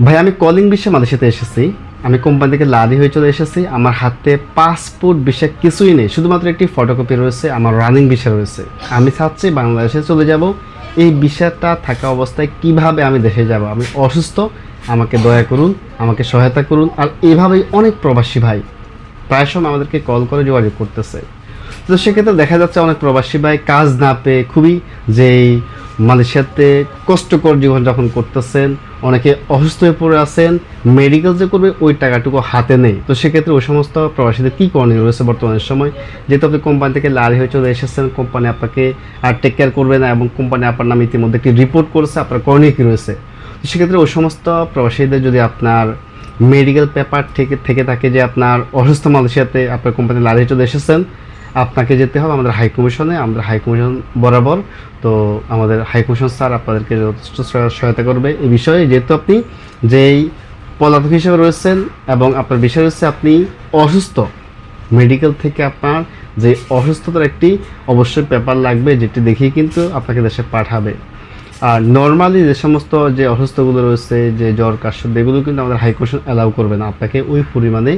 ভাই আমি calling visa মালয়েশিয়াতে এসেছি। আমি কোম্পানি থেকে লাদি হয়ে চলে এসেছি। আমার হাতে পাসপোর্ট ভিসা কিছুই নেই, শুধুমাত্র একটি ফটোকপি রয়েছে, আমার রানিং ভিসা রয়েছে। আমি চাচ্ছি বাংলাদেশে চলে যাব। এই ভিসাটা থাকা অবস্থায় কিভাবে আমি দেশে যাব? আমি অসুস্থ, আমাকে দয়া করুন, আমাকে সহায়তা করুন। আর এভাবেই অনেক প্রবাসী ভাই প্রায় সময় আমাদেরকে কল করে যোগাযোগ করতেছে। তো সেক্ষেত্রে দেখা যাচ্ছে অনেক প্রবাসী ভাই কাজ না পেয়ে খুবই যেই মালয়েশিয়াতে কষ্টকর জীবনযাপন করতেছেন, অনেকে অসুস্থ হয়ে পড়ে আছেন, মেডিকেল যে করবে ওই টাকাটুকু হাতে নেই। তো সেক্ষেত্রে ওই সমস্ত প্রবাসীদের কী করণীয় রয়েছে বর্তমানের সময়? যেহেতু আপনি কোম্পানি থেকে লারি হয়ে চলে এসেছেন, কোম্পানি আপনাকে আর টেক কেয়ার করবে না এবং কোম্পানি আপনার নামে ইতিমধ্যে একটি রিপোর্ট করেছে, আপনার করণীয় কী রয়েছে? তো সেক্ষেত্রে ওই সমস্ত প্রবাসীদের যদি আপনার মেডিকেল পেপার থেকে থাকে যে আপনার অসুস্থ মালয়েশিয়াতে আপনার কোম্পানি লারি চলে এসেছেন, আপনাকে যেতে হবে আমাদের হাই কমিশনে। আমাদের হাই কমিশন বরাবর, তো আমাদের হাই কমিশন স্যার আপনাদেরকে যথেষ্ট সহায়তা করবে এই বিষয়ে। যেহেতু আপনি যেই পলাতক হিসেবে রয়েছেন এবং আপনার বিষয় হচ্ছে আপনি অসুস্থ, মেডিকেল থেকে আপনার যে অসুস্থতার একটি অবশ্যই পেপার লাগবে, যেটি দেখিয়ে কিন্তু আপনাকে দেশে পাঠাবে। আর নর্মালি যে সমস্ত যে অসুস্থগুলো রয়েছে, যে জ্বর কাশি, এগুলো কিন্তু আমাদের হাই কমিশন অ্যালাউ করবে না। আপনাকে ওই পরিমাণে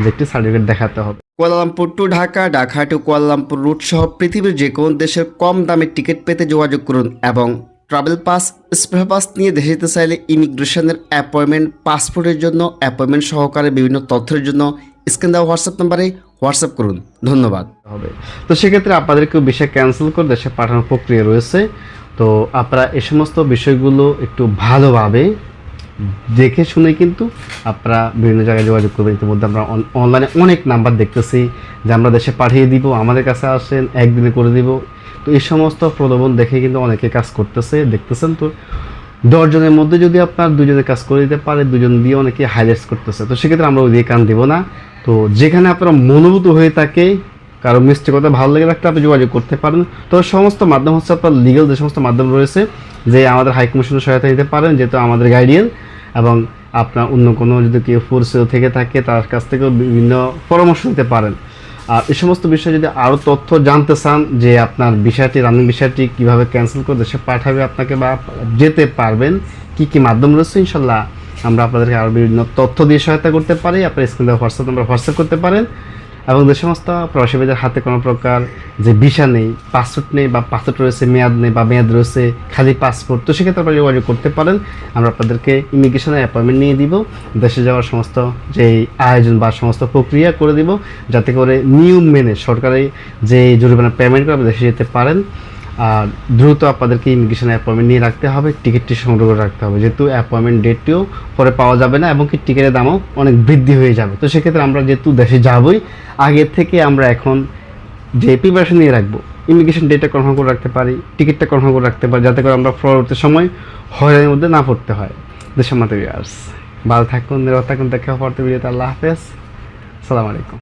যে একটি সার্টিফিকেট দেখাতে হবে। Kuala Lumpur to Dhaka, Dhaka to Kuala Lumpur route সহ পৃথিবীর যে কোনো দেশের কম দামে টিকিট পেতে যোগাযোগ করুন এবং ট্রাভেল পাস, স্পেশাল পাস নিয়ে দেশে যেতে চাইলে ইমিগ্রেশনের অ্যাপয়েন্টমেন্ট, পাসপোর্টের জন্য অ্যাপয়েন্টমেন্ট সহকারে বিভিন্ন তথ্যের জন্য স্ক্রিন দেওয়া হোয়াটসঅ্যাপ নাম্বারে হোয়াটসঅ্যাপ করুন। ধন্যবাদ। হবে তো সেক্ষেত্রে আপনাদেরকেও বিষয় ক্যান্সেল করে দেশে পাঠানোর প্রক্রিয়া রয়েছে। তো আপনারা এই সমস্ত বিষয়গুলো একটু ভালোভাবে দেখে শুনে কিন্তু আপনারা বিভিন্ন জায়গায় যোগাযোগ করবেন। ইতিমধ্যে আমরা অনলাইনে অনেক নাম্বার দেখতেছি যে আমরা দেশে পাঠিয়ে দিব, আমাদের কাছে আসেন, একদিনে করে দিব। তো এই সমস্ত প্রলোভন দেখে কিন্তু অনেকে কাজ করতেছে, দেখতেছেন। তো 10 জনের মধ্যে যদি আপনার 2 জনের কাজ করে দিতে পারে, 2 জন দিয়ে অনেকে হাইলাইটস করতেছে। তো সেক্ষেত্রে আমরা ওই দিয়ে কান দিব না। তো যেখানে আপনারা মনোভূত হয়ে থাকে, কারো মিষ্টি কথা ভালো লেগে থাকতে আপনি যোগাযোগ করতে পারেন। তো সমস্ত মাধ্যম হচ্ছে আপনার লিগ্যাল যে সমস্ত মাধ্যম রয়েছে, যে আমাদের হাই কমিশনের সহায়তা নিতে পারেন, যেহেতু আমাদের গাইডিয়ান, এবং আপনার অন্য কোনো যদি কেউ ফোর্সেও থেকে থাকে তার কাছ থেকেও বিভিন্ন পরামর্শ নিতে পারেন। আর এই সমস্ত বিষয়ে যদি আরও তথ্য জানতে চান, যে আপনার বিষয়টি, রানিং বিষয়টি কীভাবে ক্যান্সেল করে দেশে পাঠাবে আপনাকে বা যেতে পারবেন, কী কী মাধ্যম রয়েছে, ইনশাল্লাহ আমরা আপনাদেরকে আরও বিভিন্ন তথ্য দিয়ে সহায়তা করতে পারি। আপনার স্ক্রিনে হোয়াটসঅ্যাপ নাম্বার হোয়াটসঅ্যাপ করতে পারেন। এবং যে সমস্ত প্রবাসী ভাইদের হাতে কোনো প্রকার যে ভিসা নেই, পাসপোর্ট নেই, বা পাসপোর্ট রয়েছে মেয়াদ নেই, বা মেয়াদ রয়েছে খালি পাসপোর্ট, তো সেক্ষেত্রে আপনারা যোগাযোগ করতে পারেন। আমরা আপনাদেরকে ইমিগ্রেশনের অ্যাপয়েন্টমেন্ট নিয়ে দিব, দেশে যাওয়ার সমস্ত যেই আয়োজন বা সমস্ত প্রক্রিয়া করে দিব, যাতে করে নিয়ম মেনে সরকারি যে জরিমানা পেমেন্ট করে আপনি দেশে যেতে পারেন। আর দ্রুত আপনাদেরকে ইমিগ্রেশনের অ্যাপয়েন্টমেন্ট নিয়ে রাখতে হবে, টিকিটটি সংগ্রহ করে রাখতে হবে, যেহেতু অ্যাপয়েন্টমেন্ট ডেটটিও পরে পাওয়া যাবে না এবং কি টিকিটের দামও অনেক বৃদ্ধি হয়ে যাবে। তো সেক্ষেত্রে আমরা যেহেতু দেশে যাবই, আগের থেকে আমরা এখন যে প্রিপারেশন নিয়ে রাখবো, ইমিগ্রেশন ডেটটা কনফার্ম করে রাখতে পারি, টিকিটটা কনফার্ম করে রাখতে পারি, যাতে করে আমরা পরবর্তী সময় হয়রানির মধ্যে না পড়তে হয়। দেশের মাত্র ভিউয়ার্স ভালো থাকুন, নিরাপদ থাকুন। দেখা পরবর্তী ভিডিওতে। আল্লাহ হাফেজ, আসসালামু আলাইকুম।